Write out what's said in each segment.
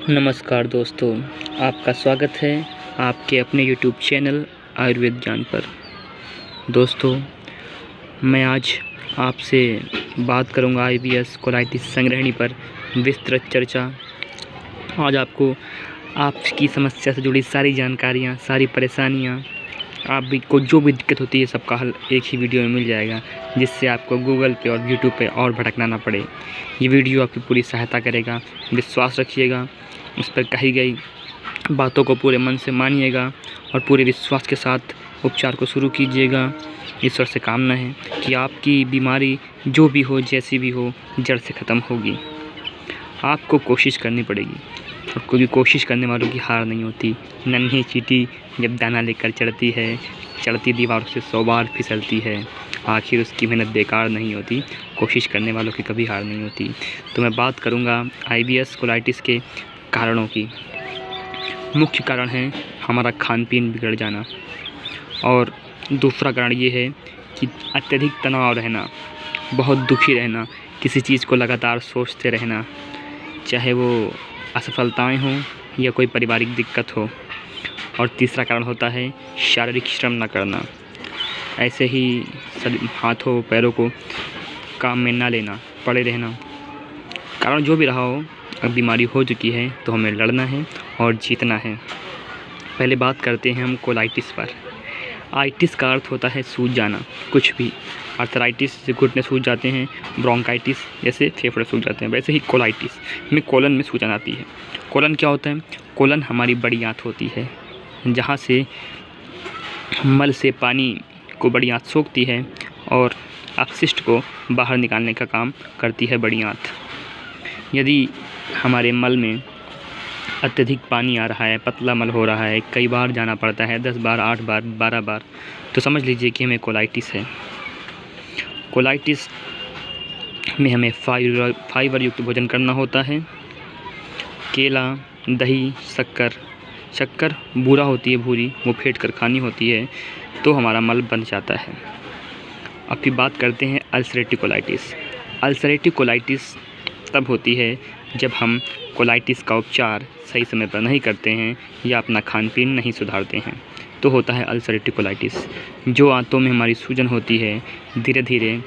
नमस्कार दोस्तों, आपका स्वागत है आपके अपने यूट्यूब चैनल आयुर्वेद ज्ञान पर। दोस्तों, मैं आज आपसे बात करूंगा IBS कोलाइटिस संग्रहणी पर विस्तृत चर्चा। आज आपको आपकी समस्या से जुड़ी सारी जानकारियां, सारी परेशानियां, आप भी को जो भी दिक्कत होती है सबका हल एक ही वीडियो में मिल जाएगा, जिससे आपको गूगल पे और यूट्यूब पे और भटकना ना पड़े। ये वीडियो आपकी पूरी सहायता करेगा। विश्वास रखिएगा, उस पर कही गई बातों को पूरे मन से मानिएगा और पूरे विश्वास के साथ उपचार को शुरू कीजिएगा। ईश्वर से कामना है कि आपकी बीमारी जो भी हो, जैसी भी हो, जड़ से ख़त्म होगी। आपको कोशिश करनी पड़ेगी और कोई कोशिश करने वालों की हार नहीं होती। नन्ही चींटी जब दाना लेकर चढ़ती है, चढ़ती दीवार से 100 बार फिसलती है, आखिर उसकी मेहनत बेकार नहीं होती। कोशिश करने वालों की कभी हार नहीं होती। तो मैं बात करूँगा IBS कोलाइटिस के कारणों की। मुख्य कारण है हमारा खान पीन बिगड़ जाना, और दूसरा कारण ये है कि अत्यधिक तनाव रहना, बहुत दुखी रहना, किसी चीज़ को लगातार सोचते रहना, चाहे वो असफलताएं हों या कोई पारिवारिक दिक्कत हो। और तीसरा कारण होता है शारीरिक श्रम न करना, ऐसे ही हाथों पैरों को काम में ना लेना, पड़े रहना। कारण जो भी रहा हो, अब बीमारी हो चुकी है तो हमें लड़ना है और जीतना है। पहले बात करते हैं हम कोलाइटिस पर। आइटिस का अर्थ होता है सूज जाना, कुछ भी। आर्थराइटिस से घुटने सूज जाते हैं, ब्रोंकाइटिस जैसे फेफड़े सूज जाते हैं, वैसे ही कोलाइटिस में कोलन में सूजन आती है। कोलन क्या होता है? कोलन हमारी बड़ी आंत होती है, जहाँ से मल से पानी को बड़ी आंत सोखती है और अपशिष्ट को बाहर निकालने का काम करती है बड़ी आंत। यदि हमारे मल में अत्यधिक पानी आ रहा है, पतला मल हो रहा है, कई बार जाना पड़ता है, 10 बार, 8 बार, 12 बार, तो समझ लीजिए कि हमें कोलाइटिस है। कोलाइटिस में हमें फाइबर युक्त भोजन करना होता है। केला, दही, शक्कर बूरा होती है, भूरी, वो फेंट कर खानी होती है, तो हमारा मल बंध जाता है। अब फिर बात करते हैं अल्सरेटिव कोलाइटिस। अल्सरेटिव कोलाइटिस तब होती है जब हम कोलाइटिस का उपचार सही समय पर नहीं करते हैं या अपना खान पीन नहीं सुधारते हैं, तो होता है अल्सरेटिव कोलाइटिस। जो आंतों में हमारी सूजन होती है, धीरे धीरे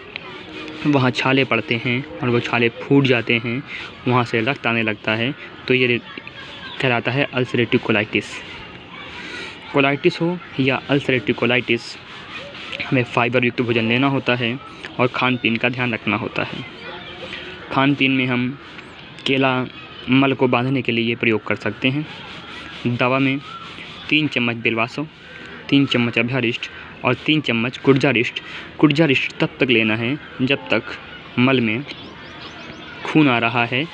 वहाँ छाले पड़ते हैं और वो छाले फूट जाते हैं, वहाँ से रक्त आने लगता है, तो ये कहलाता है अल्सरेटिव कोलाइटिस। कोलाइटिस हो या अल्सरेटिव कोलाइटिस, हमें फाइबर युक्त भोजन लेना होता है और खान पीन का ध्यान रखना होता है। खान पीन में हम केला मल को बांधने के लिए प्रयोग कर सकते हैं। दवा में 3 चम्मच बेलवासो, 3 चम्मच अभ्यारिष्ट और 3 चम्मच कुर्जारिष्ट। कुर्जारिष्ट तब तक लेना है जब तक मल में खून आ रहा है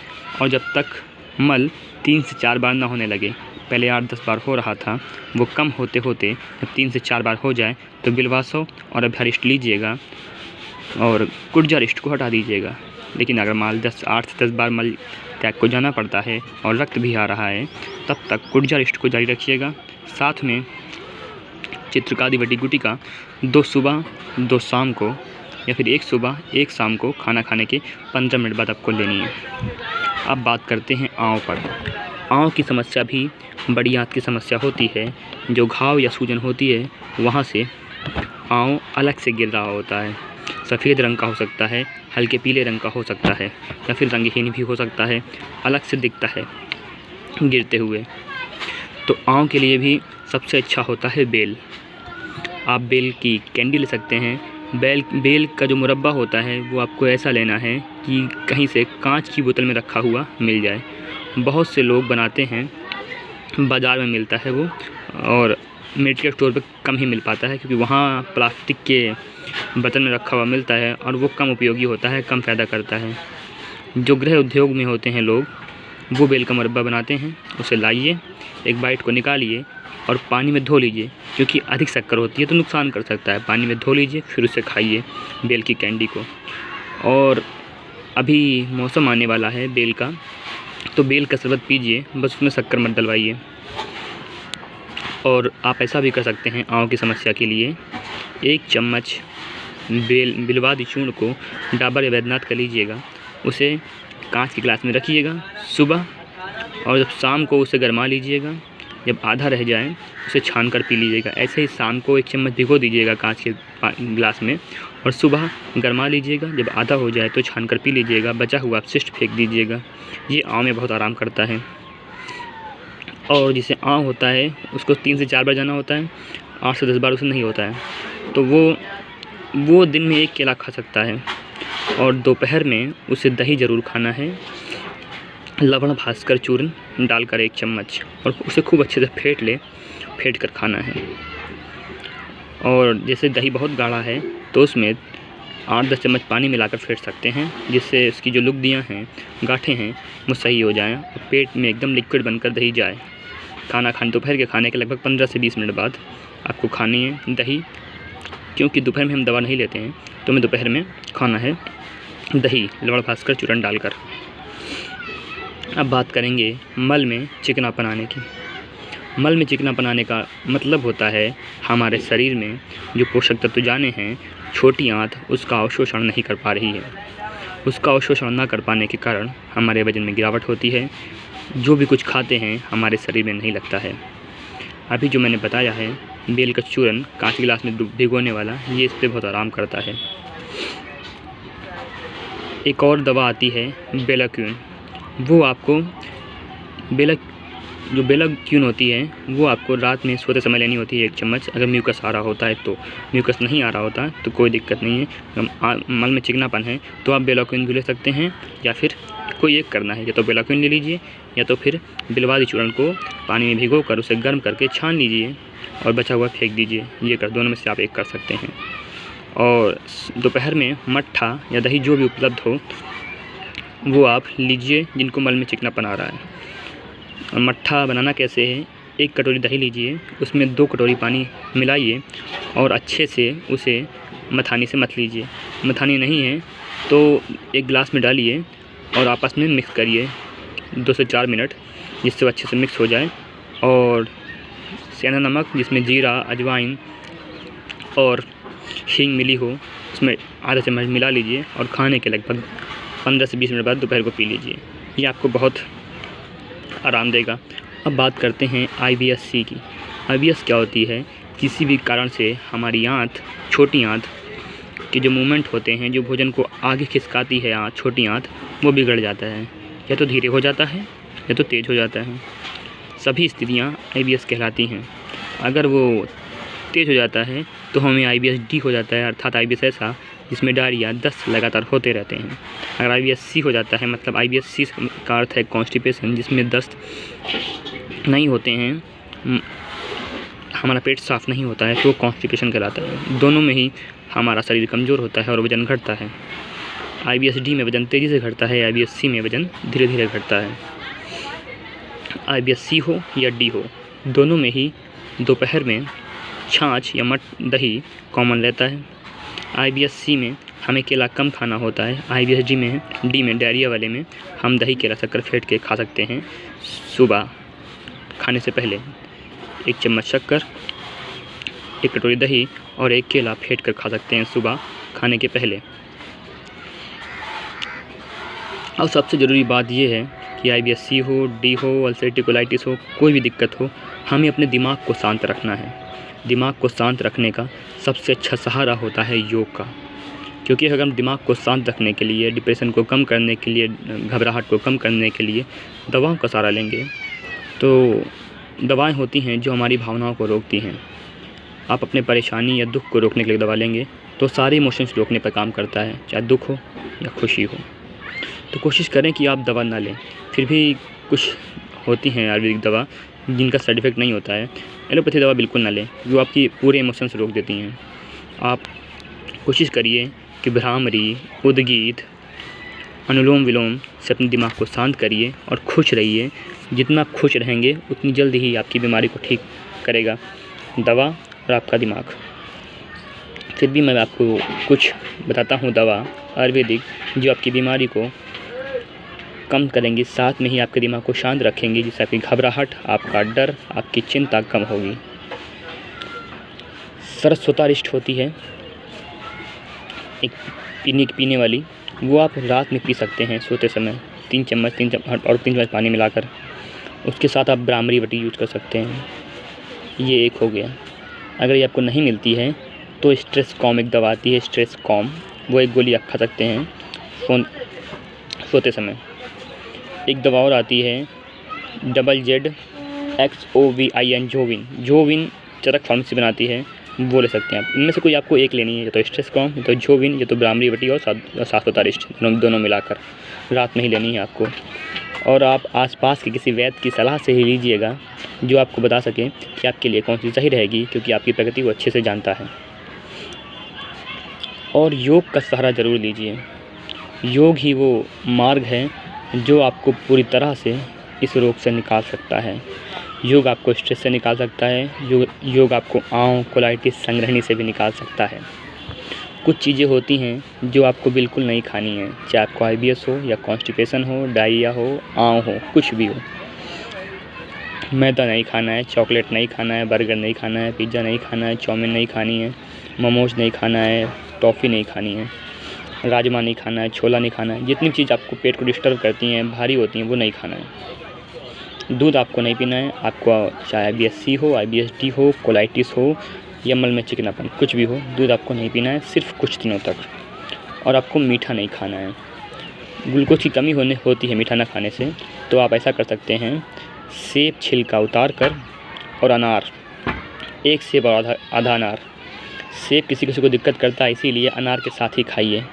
और जब तक मल 3 से 4 बार ना होने लगे। पहले 8-10 बार हो रहा था, वो कम होते होते जब 3 से 4 बार हो जाए तो बेलवासो और अभ्यारिष्ट लीजिएगा और कुर्जारिष्ट को हटा दीजिएगा। लेकिन अगर माल 8 से 10 बार मल त्याग को जाना पड़ता है और रक्त भी आ रहा है, तब तक कुर्जारिष्ट को जारी रखिएगा। साथ में चित्रकादि वटी गुटिका 2 सुबह 2 शाम को, या फिर 1 सुबह 1 शाम को खाना खाने के 15 मिनट बाद आपको लेनी है। अब बात करते हैं आँव पर। आँव की समस्या भी बड़ी आंत की समस्या होती है। जो घाव या सूजन होती है, वहाँ से आँव अलग से गिर रहा होता है। सफ़ेद रंग का हो सकता है, हल्के पीले रंग का हो सकता है, या फिर रंगहीन भी हो सकता है, अलग से दिखता है गिरते हुए। तो आँव के लिए भी सबसे अच्छा होता है बेल। आप बेल की कैंडी ले सकते हैं। बेल का जो मुरब्बा होता है वो आपको ऐसा लेना है कि कहीं से कांच की बोतल में रखा हुआ मिल जाए। बहुत से लोग बनाते हैं, बाज़ार में मिलता है वो, और मेडिकल स्टोर पे कम ही मिल पाता है, क्योंकि वहाँ प्लास्टिक के बर्तन में रखा हुआ मिलता है और वो कम उपयोगी होता है, कम फ़ायदा करता है। जो गृह उद्योग में होते हैं लोग, वो बेल का मुरब्बा बनाते हैं। उसे लाइए, एक बाइट को निकालिए और पानी में धो लीजिए, क्योंकि अधिक शक्कर होती है तो नुकसान कर सकता है। पानी में धो लीजिए, फिर उसे खाइए बेल की कैंडी को। और अभी मौसम आने वाला है बेल का, तो बेल का शरबत पीजिए, बस उसमें शक्कर मत डलवाइए। और आप ऐसा भी कर सकते हैं, आँव की समस्या के लिए 1 चम्मच बिलवादी चूर्ण को डाबर या वैद्यनाथ का लीजिएगा, उसे कांच के गिलास में रखिएगा। सुबह और जब शाम को उसे गरमा लीजिएगा। जब आधा रह जाए उसे छान कर पी लीजिएगा। ऐसे ही शाम को 1 चम्मच भिगो दीजिएगा कांच के गिलास में और सुबह गरमा लीजिएगा। जब आधा हो जाए तो छान कर पी लीजिएगा। बचा हुआ अपशिष्ट फेंक दीजिएगा। ये आँव में बहुत आराम करता है। और जिसे आँव होता है उसको 3 से 4 बार जाना होता है, 8 से 10 बार उसे नहीं होता है। तो वो दिन में 1 केला खा सकता है। और दोपहर में उसे दही ज़रूर खाना है, लवण भास्कर चूर्ण डालकर 1 चम्मच, और उसे खूब अच्छे से फेंट कर खाना है। और जैसे दही बहुत गाढ़ा है तो उसमें 8-10 चम्मच पानी मिलाकर फेंट सकते हैं, जिससे उसकी जो लुगदियाँ हैं, गाँठें हैं, वो सही हो जाएँ और पेट में एकदम लिक्विड बनकर दही जाए। दोपहर के खाने के लगभग 15 से 20 मिनट बाद आपको खानी है दही। क्योंकि दोपहर में हम दवा नहीं लेते हैं तो हमें दोपहर में खाना है दही लवण भास्कर चूर्ण डालकर। अब बात करेंगे मल में चिकनापन आने की। मल में चिकनापन आने का मतलब होता है हमारे शरीर में जो पोषक तत्व जाने हैं, छोटी आंत उसका अवशोषण नहीं कर पा रही है। उसका अवशोषण ना कर पाने के कारण हमारे वजन में गिरावट होती है। जो भी कुछ खाते हैं हमारे शरीर में नहीं लगता है। अभी जो मैंने बताया है बेल का चूर्ण कांच गिलास में भिगोने वाला, ये इस पर बहुत आराम करता है। एक और दवा आती है बेलाक्यून। वो आपको बेलाक्यून होती है वो आपको रात में सोते समय लेनी होती है 1 चम्मच। अगर म्यूकस आ रहा होता है तो, म्यूकस नहीं आ रहा होता तो कोई दिक्कत नहीं है। मल में चिकनापन है तो आप बेलाक्यून भी ले सकते हैं, या फिर कोई एक करना है, या तो बेलाक्यून ले लीजिए या तो फिर बिलवादी चूर्ण को पानी में भिगो कर उसे गर्म करके छान लीजिए और बचा हुआ फेंक दीजिए। ये दोनों में से आप एक कर सकते हैं। और दोपहर में मट्ठा या दही जो भी उपलब्ध हो वो आप लीजिए जिनको मल में चिकनापन आ रहा है। और मट्ठा बनाना कैसे है, 1 कटोरी दही लीजिए, उसमें 2 कटोरी पानी मिलाइए और अच्छे से उसे मथानी से मथ लीजिए। मथानी नहीं है तो 1 गिलास में डालिए और आपस में मिक्स करिए 2 से 4 मिनट, जिससे वो अच्छे से मिक्स हो जाए। और सेंधा नमक जिसमें जीरा, अजवाइन और हींग मिली हो, उसमें आधा चम्मच मिला लीजिए और खाने के लगभग 15 से 20 मिनट बाद दोपहर को पी लीजिए। ये आपको बहुत आराम देगा। अब बात करते हैं IBS-C की। IBS क्या होती है? किसी भी कारण से हमारी आंत, छोटी आंत के जो मूवमेंट होते हैं, जो भोजन को आगे खिसकाती है आंत, छोटी आंत, वो बिगड़ जाता है। या तो धीरे हो जाता है या तो तेज़ हो जाता है। सभी स्थितियाँ IBS कहलाती हैं। अगर वो तेज़ हो जाता है तो हमें IBS-D हो जाता है, अर्थात IBS ऐसा जिसमें डायरिया, दस्त लगातार होते रहते हैं। अगर IBS-C हो जाता है, मतलब IBS-C का अर्थ है कॉन्स्टिपेशन, जिसमें दस्त नहीं होते हैं, हमारा पेट साफ़ नहीं होता है, तो कॉन्स्टिपेशन कहलाता है। दोनों में ही हमारा शरीर कमज़ोर होता है और वज़न घटता है। IBS-D में वज़न तेज़ी से घटता है, IBS-C में वज़न धीरे धीरे घटता है। IBS-C हो या D हो, दोनों में ही दोपहर में छाछ या दही कॉमन रहता है। IBS-C में हमें केला कम खाना होता है। IBS-D में डायरिया वाले में हम दही केला शक्कर फेंट के खा सकते हैं। सुबह खाने से पहले 1 चम्मच शक्कर, 1 कटोरी दही और 1 केला फेंट कर खा सकते हैं सुबह खाने के पहले। और सबसे ज़रूरी बात यह है कि IBS-C हो, D हो, अल्सरेटिव कोलाइटिस हो, कोई भी दिक्कत हो, हमें अपने दिमाग को शांत रखना है। दिमाग को शांत रखने का सबसे अच्छा सहारा होता है योग का। क्योंकि अगर हम दिमाग को शांत रखने के लिए, डिप्रेशन को कम करने के लिए, घबराहट को कम करने के लिए दवाओं का सहारा लेंगे, तो दवाएं होती हैं जो हमारी भावनाओं को रोकती हैं। आप अपने परेशानी या दुख को रोकने के लिए दवा लेंगे तो सारे इमोशंस रोकने पर काम करता है, चाहे दुख हो या खुशी हो। तो कोशिश करें कि आप दवा ना लें। फिर भी कुछ होती हैं आयुर्वेदिक दवा जिनका साइड इफ़ेक्ट नहीं होता है। एलोपैथी दवा बिल्कुल ना लें, जो आपकी पूरे इमोशंस रोक देती हैं। आप कोशिश करिए कि भ्रामरी, उद्गीत, अनुलोम विलोम से अपने दिमाग को शांत करिए और खुश रहिए। जितना खुश रहेंगे उतनी जल्दी ही आपकी बीमारी को ठीक करेगा दवा और आपका दिमाग। फिर भी मैं आपको कुछ बताता हूँ दवा आयुर्वेदिक जो आपकी बीमारी को कम करेंगी, साथ में ही आपके दिमाग को शांत रखेंगी, जिससे आपकी घबराहट, आपका डर, आपकी चिंता कम होगी। सरस्वतारिष्ट होती है एक पीने वाली, वो आप रात में पी सकते हैं सोते समय 3 चम्मच और 3 चम्मच पानी मिलाकर। उसके साथ आप ब्राह्मरी वटी यूज़ कर सकते हैं। ये एक हो गया। अगर ये आपको नहीं मिलती है तो स्ट्रेस कॉम एक दवा आती है, स्ट्रेस कॉम, वो एक गोली आप खा सकते हैं सोते समय। एक दवा और आती है ZZXOVIN, जोविन चरक फार्मेसी बनाती है, वो ले सकते हैं आप। इनमें से कोई आपको एक लेनी है, या तो स्ट्रेस कॉम, या तो जोविन, या तो ब्राह्मरी वटी और सासोतारिस्ट, दोनों मिलाकर रात में ही लेनी है आपको। और आप आसपास के किसी वैद्य की सलाह से ही लीजिएगा जो आपको बता सके कि आपके लिए कौन सी सही रहेगी, क्योंकि आपकी प्रकृति वो अच्छे से जानता है। और योग का सहारा ज़रूर लीजिए। योग ही वो मार्ग है जो आपको पूरी तरह से इस रोग से निकाल सकता है। योग आपको स्ट्रेस से निकाल सकता है। योग आपको आंव, कोलाइटिस, संग्रहणी से भी निकाल सकता है। कुछ चीज़ें होती हैं जो आपको बिल्कुल नहीं खानी है, चाहे आपको IBS हो या कॉन्स्टिपेशन हो, डायरिया हो, आंव हो, कुछ भी हो। मैदा नहीं खाना है, चॉकलेट नहीं खाना है, बर्गर नहीं खाना है, पिज़्ज़ा नहीं खाना है, चाउमीन नहीं खानी है, मोमोज नहीं खाना है, टॉफ़ी नहीं खानी है, राजमा नहीं खाना है, छोला नहीं खाना है। जितनी चीज़ आपको पेट को डिस्टर्ब करती हैं, भारी होती हैं, वो नहीं खाना है। दूध आपको नहीं पीना है। आपको चाहे IBS-C हो, IBS-D हो, कोलाइटिस हो या मल में चिकनापन, कुछ भी हो, दूध आपको नहीं पीना है सिर्फ कुछ दिनों तक। और आपको मीठा नहीं खाना है। ग्लूकोज की कमी होती है मीठा ना खाने से, तो आप ऐसा कर सकते हैं, सेब छिलका उतार कर और अनार, एक सेब और आधा अनार। सेब किसी को दिक्कत करता है, इसीलिए अनार के साथ ही खाइए।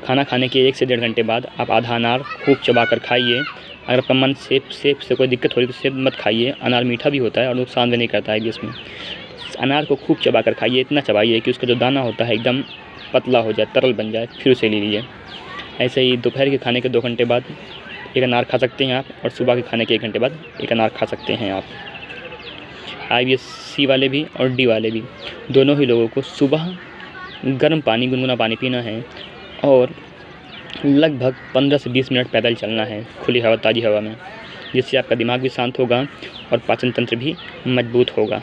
खाना खाने के 1 से 1.5 घंटे बाद आप आधा अनार खूब चबा कर खाइए। अगर आपका मन सेब से कोई दिक्कत हो रही तो सेब मत खाइए। अनार मीठा भी होता है और नुकसान भी नहीं करता है IBS में। अनार को खूब चबा कर खाइए, इतना चबाइए कि उसका जो दाना होता है एकदम पतला हो जाए, तरल बन जाए, फिर उसे ले लीजिए। ऐसे ही दोपहर के खाने के 2 घंटे बाद एक अनार खा सकते हैं आप, और सुबह के खाने के 1 घंटे बाद एक अनार खा सकते हैं आप। IBS-C वाले भी और D वाले भी, दोनों ही लोगों को सुबह गर्म पानी, गुनगुना पानी पीना है और लगभग 15 से 20 मिनट पैदल चलना है खुली हवा, ताज़ी हवा में, जिससे आपका दिमाग भी शांत होगा और पाचन तंत्र भी मजबूत होगा।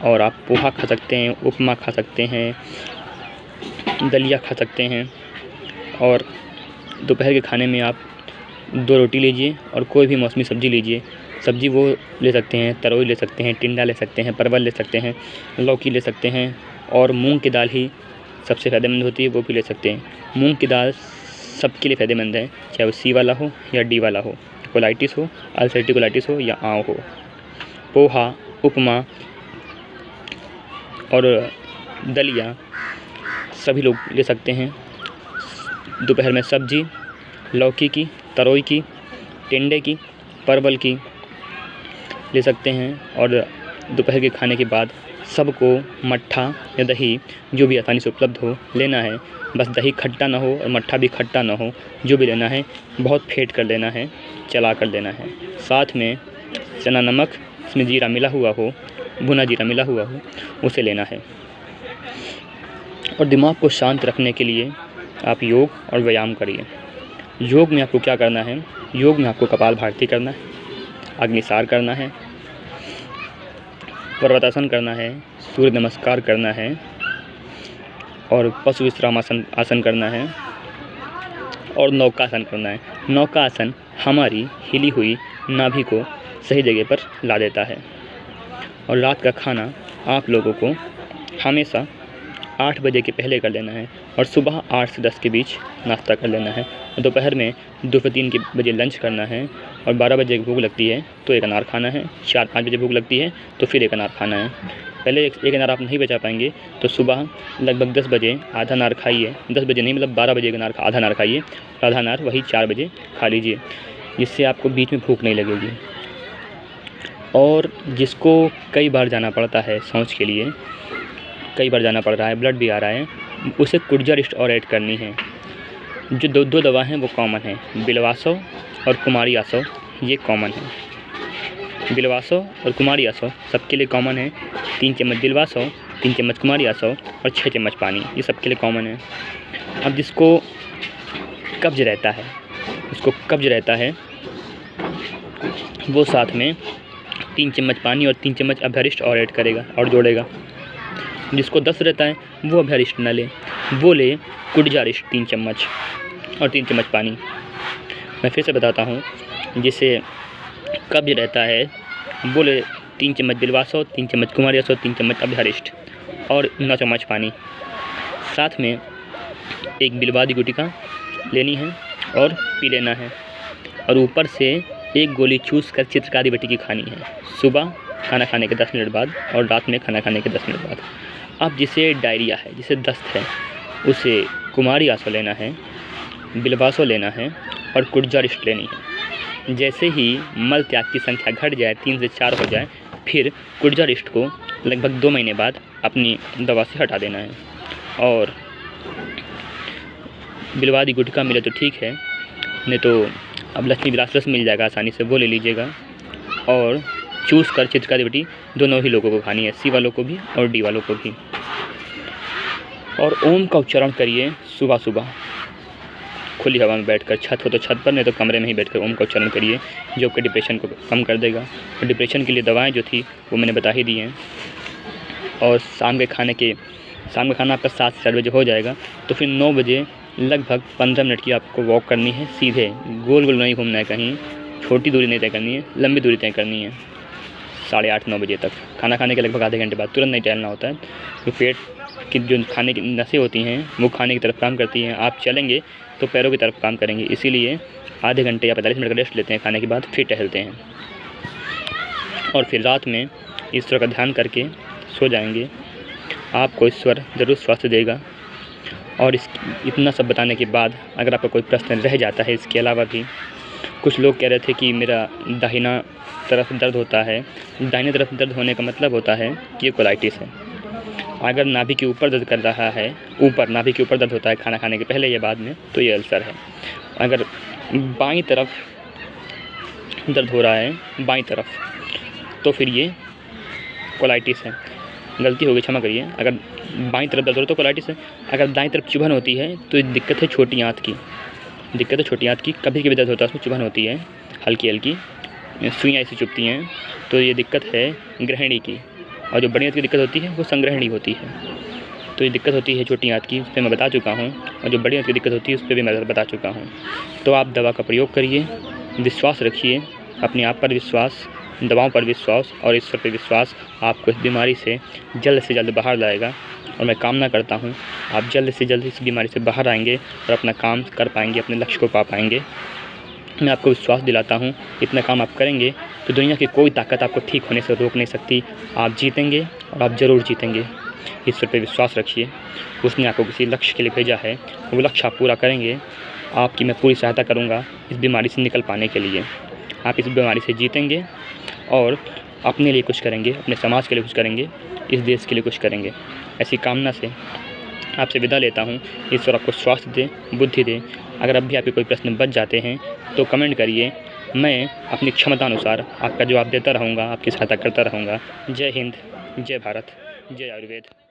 और आप पोहा खा सकते हैं, उपमा खा सकते हैं, दलिया खा सकते हैं। और दोपहर के खाने में आप 2 रोटी लीजिए और कोई भी मौसमी सब्ज़ी लीजिए। सब्ज़ी वो ले सकते हैं, तरोई ले सकते हैं, टिंडा ले सकते हैं, परवल ले सकते हैं, लौकी ले सकते हैं, और मूंग की दाल ही सबसे फ़ायदेमंद होती है, वो भी ले सकते हैं। मूंग की दाल सबके लिए फ़ायदेमंद है, चाहे वो C वाला हो या D वाला हो, कोलाइटिस हो, अल्सरेटिव कोलाइटिस हो या आंव हो। पोहा, उपमा और दलिया सभी लोग ले सकते हैं। दोपहर में सब्ज़ी लौकी की, तरोई की, टिंडे की, परवल की ले सकते हैं। और दोपहर के खाने के बाद सबको मट्ठा या दही, जो भी आसानी से उपलब्ध हो, लेना है। बस दही खट्टा ना हो और मट्ठा भी खट्टा ना हो, जो भी लेना है बहुत फेंट कर लेना है, चला कर लेना है। साथ में चना नमक, इसमें जीरा मिला हुआ हो, भुना जीरा मिला हुआ हो, उसे लेना है। और दिमाग को शांत रखने के लिए आप योग और व्यायाम करिए। योग में आपको क्या करना है? योग में आपको कपालभाति करना है, अग्निसार करना है, पर्वतासन करना है, सूर्य नमस्कार करना है और पशु विश्राम आसन करना है और नौकासन करना है। नौकासन हमारी हिली हुई नाभि को सही जगह पर ला देता है। और रात का खाना आप लोगों को हमेशा 8 बजे के पहले कर लेना है और सुबह 8 से 10 के बीच नाश्ता कर लेना है। दोपहर में 2 से 3 बजे लंच करना है और 12 बजे भूख लगती है तो एक अनार खाना है। 4-5 बजे भूख लगती है तो फिर एक अनार खाना है। पहले एक अनार आप नहीं बचा पाएंगे तो सुबह लगभग 10 बजे आधा अनार खाइए। 10 बजे नहीं, मतलब 12 बजे आधा अनार खाइए और आधा अनार वही 4 बजे खा लीजिए, जिससे आपको बीच में भूख नहीं लगेगी। और जिसको कई बार जाना पड़ता है शौच के लिए, कई बार जाना पड़ रहा है, ब्लड भी आ रहा है, उसे कुर्जारिस्ट और ऐड करनी है। जो दो दवा हैं वो कॉमन है, बिलवासव और कुमारी आसव, ये कॉमन है। बिलवासव और कुमारी आसव सबके लिए कॉमन है। 3 चम्मच बिलवासव, 3 चम्मच कुमारी आसव और 6 चम्मच पानी, ये सबके लिए कॉमन है। अब जिसको कब्ज रहता है वो साथ में 3 चम्मच पानी और 3 चम्मच अभ्यरिष्ट और ऐड करेगा और जोड़ेगा। जिसको दस्त रहता है वो अभ्यरिष्ट न ले, वो ले कुर्जारिष्ट 3 चम्मच और 3 चम्मच पानी। मैं फिर से बताता हूँ, जिसे कब्ज रहता है, बोले 3 चम्मच बिलवासो, 3 चम्मच कुमारियासो, 3 चम्मच अभ्यारिष्ट और 9 चम्मच पानी। साथ में एक बिलवादी गुटिका लेनी है और पी लेना है। और ऊपर से एक गोली चूस कर चित्रकारी बटी की खानी है, सुबह खाना खाने के 10 मिनट बाद और रात में खाना खाने के 10 मिनट बाद। अब जिसे डायरिया है, जिसे दस्त है, उसे कुमारी आसो लेना है, बिलवासो लेना है और कुर्जारिष्ट लेनी है। जैसे ही मल त्याग की संख्या घट जाए, 3 से 4 हो जाए, फिर कुर्जारिष्ट को लगभग 2 महीने बाद अपनी दवा से हटा देना है। और बिलवादी गुटखा मिले तो ठीक है, नहीं तो अब लक्ष्मी विलास रस मिल जाएगा आसानी से, वो ले लीजिएगा। और चूस कर चित्रकारी बटी दोनों ही लोगों को खानी है, सी वालों को भी और डी वालों को भी। और ओम का उच्चारण करिए सुबह सुबह खुली हवा में बैठकर, छत हो तो छत पर, नहीं तो कमरे में ही बैठकर ओम का उच्चारण करिए, जो आपके डिप्रेशन को कम कर देगा। और डिप्रेशन के लिए दवाएं जो थी वो मैंने बता ही दी हैं। और शाम का खाना आपका 7 से 8 बजे हो जाएगा, तो फिर 9 बजे लगभग 15 मिनट की आपको वॉक करनी है, सीधे गोल गोल नहीं घूमना है, कहीं छोटी दूरी नहीं तय करनी है, लंबी दूरी तय करनी है। 8:30-9 बजे तक खाना खाने के लगभग आधे घंटे बाद तुरंत नहीं टहलना होता है, तो पेट की जो खाने की नसें होती हैं वो खाने की तरफ काम करती हैं। आप चलेंगे तो पैरों की तरफ काम करेंगे, इसीलिए आधे घंटे या 45 मिनट का रेस्ट लेते हैं खाने के बाद, फिर टहलते हैं। और फिर रात में ईश्वर का ध्यान करके सो जाएंगे। आपको ईश्वर ज़रूर स्वास्थ्य देगा। और इतना सब बताने के बाद अगर आपका कोई प्रश्न रह जाता है, इसके अलावा भी कुछ लोग कह रहे थे कि मेरा दाहिना तरफ दर्द होता है। दाहिने तरफ दर्द होने का मतलब होता है कि ये कोलाइटिस है। अगर नाभि के ऊपर दर्द कर रहा है, नाभि के ऊपर दर्द होता है खाना खाने के पहले या बाद में, तो ये अल्सर है। अगर बाईं तरफ दर्द हो रहा है, बाईं तरफ, तो फिर ये कोलाइटिस है। गलती हो गई, क्षमा करिए। अगर बाईं तरफ दर्द हो तो कोलाइटिस है। अगर दाईं तरफ चुभन होती है तो दिक्कत है छोटी आंत की। कभी कभी दर्द होता है, उसमें चुभन होती है हल्की हल्की, सुइयाँ ऐसी चुभती हैं, तो ये दिक्कत है गृहिणी की। और जो बड़ी आंत की दिक्कत होती है वो संग्रहणी होती है। तो ये दिक्कत होती है छोटी आंत की, उस पर मैं बता चुका हूँ, और जो बड़ी आंत की दिक्कत होती है उस पर भी मैं बता चुका हूँ। तो आप दवा का प्रयोग करिए, विश्वास रखिए, अपने आप पर विश्वास, दवाओं पर विश्वास और ईश्वर पर विश्वास आपको इस बीमारी से जल्द बाहर लाएगा। और मैं कामना करता हूँ आप जल्द से जल्द इस बीमारी से बाहर आएंगे और अपना काम कर पाएंगे, अपने लक्ष्य को पा पाएंगे। मैं आपको विश्वास दिलाता हूँ, इतना काम आप करेंगे तो दुनिया की कोई ताकत आपको ठीक होने से रोक नहीं सकती। आप जीतेंगे और आप ज़रूर जीतेंगे। ईश्वर पर विश्वास रखिए, उसने आपको किसी लक्ष्य के लिए भेजा है, वो लक्ष्य आप पूरा करेंगे। आपकी मैं पूरी सहायता करूँगा इस बीमारी से निकल पाने के लिए। आप इस बीमारी से जीतेंगे और अपने लिए कुछ करेंगे, अपने समाज के लिए कुछ करेंगे, इस देश के लिए कुछ करेंगे। ऐसी कामना से आपसे विदा लेता हूँ। ईश्वर आपको स्वास्थ्य दे, बुद्धि दे। अगर अब भी आपके कोई प्रश्न बच जाते हैं तो कमेंट करिए, मैं अपनी क्षमता अनुसार आपका जवाब देता रहूँगा, आपकी सहायता करता रहूँगा। जय हिंद, जय भारत, जय आयुर्वेद।